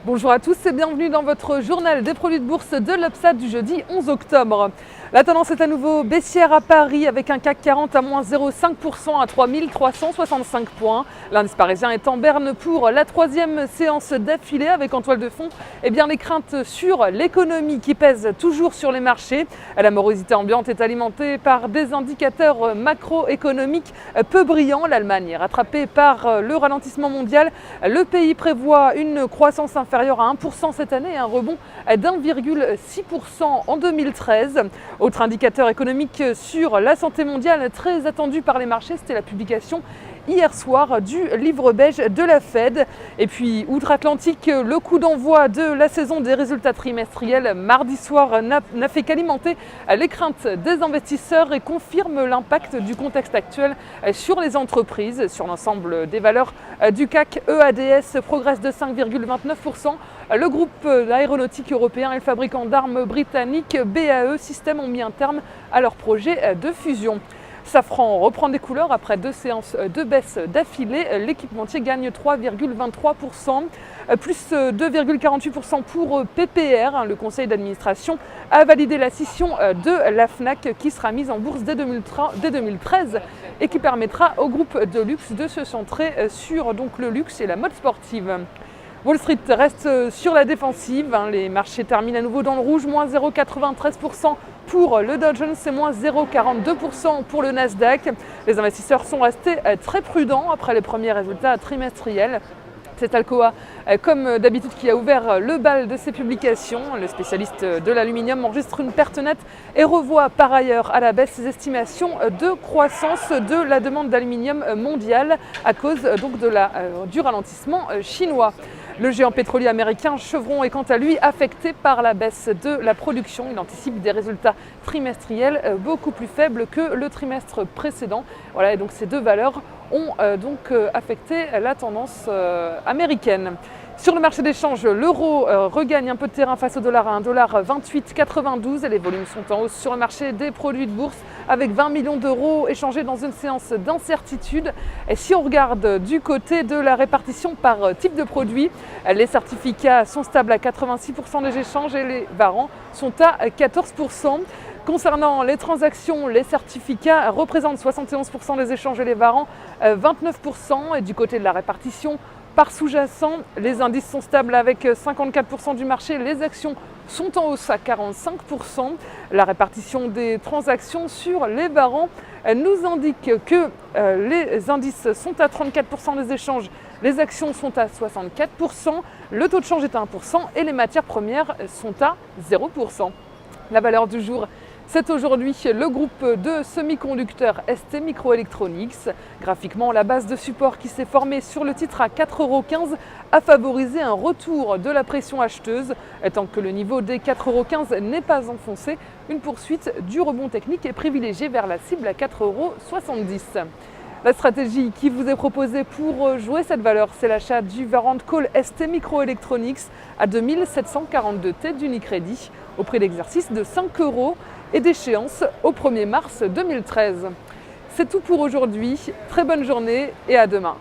Bonjour à tous et bienvenue dans votre journal des produits de bourse de l'UPSAT du jeudi 11 octobre. La tendance est à nouveau baissière à Paris avec un CAC 40 à moins 0,5% à 3365 points. L'indice parisien est en berne pour la troisième séance d'affilée avec en toile de fond les craintes sur l'économie qui pèsent toujours sur les marchés. La morosité ambiante est alimentée par des indicateurs macroéconomiques peu brillants. L'Allemagne est rattrapée par le ralentissement mondial. Le pays prévoit une croissance inférieure à 1% cette année et un rebond d'1,6% en 2013. Autre indicateur économique sur la santé mondiale très attendu par les marchés, c'était la publication hier soir du livre beige de la Fed. Et puis, outre-Atlantique, le coup d'envoi de la saison des résultats trimestriels mardi soir n'a fait qu'alimenter les craintes des investisseurs et confirme l'impact du contexte actuel sur les entreprises. Sur l'ensemble des valeurs du CAC, EADS progresse de 5,29%. Le groupe aéronautique européen et le fabricant d'armes britannique BAE Systems ont mis un terme à leur projet de fusion. Safran reprend des couleurs après 2 séances de baisse d'affilée. L'équipementier gagne 3,23%, plus 2,48% pour PPR. Le conseil d'administration a validé la scission de la Fnac qui sera mise en bourse dès 2013 et qui permettra au groupe de luxe de se centrer sur le luxe et la mode sportive. Wall Street reste sur la défensive, les marchés terminent à nouveau dans le rouge, moins 0,93% pour le Dow Jones et moins 0,42% pour le Nasdaq. Les investisseurs sont restés très prudents après les premiers résultats trimestriels. C'est Alcoa, comme d'habitude, qui a ouvert le bal de ses publications. Le spécialiste de l'aluminium enregistre une perte nette et revoit par ailleurs à la baisse ses estimations de croissance de la demande d'aluminium mondiale à cause du ralentissement chinois. Le géant pétrolier américain Chevron est quant à lui affecté par la baisse de la production. Il anticipe des résultats trimestriels beaucoup plus faibles que le trimestre précédent. Voilà, et donc ces deux valeurs ont affecté la tendance américaine. Sur le marché d'échange, l'euro regagne un peu de terrain face au dollar à 1,2892 et les volumes sont en hausse sur le marché des produits de bourse avec 20 millions d'euros échangés dans une séance d'incertitude. Et si on regarde du côté de la répartition par type de produit, les certificats sont stables à 86% des échanges et les varants sont à 14%. Concernant les transactions, les certificats représentent 71% des échanges et les varants 29%. Et du côté de la répartition par sous-jacent, les indices sont stables avec 54% du marché, les actions sont en hausse à 45%. La répartition des transactions sur les varants nous indique que les indices sont à 34% des échanges, les actions sont à 64%, le taux de change est à 1% et les matières premières sont à 0%. La valeur du jour, c'est aujourd'hui le groupe de semi-conducteurs STMicroelectronics. Graphiquement, la base de support qui s'est formée sur le titre à 4,15 € a favorisé un retour de la pression acheteuse. Tant que le niveau des 4,15 € n'est pas enfoncé, une poursuite du rebond technique est privilégiée vers la cible à 4,70 €. La stratégie qui vous est proposée pour jouer cette valeur, c'est l'achat du Warrant Call STMicroelectronics à 2742 têtes d'Unicredit au prix d'exercice de 5 € et d'échéance au 1er mars 2013. C'est tout pour aujourd'hui, très bonne journée et à demain.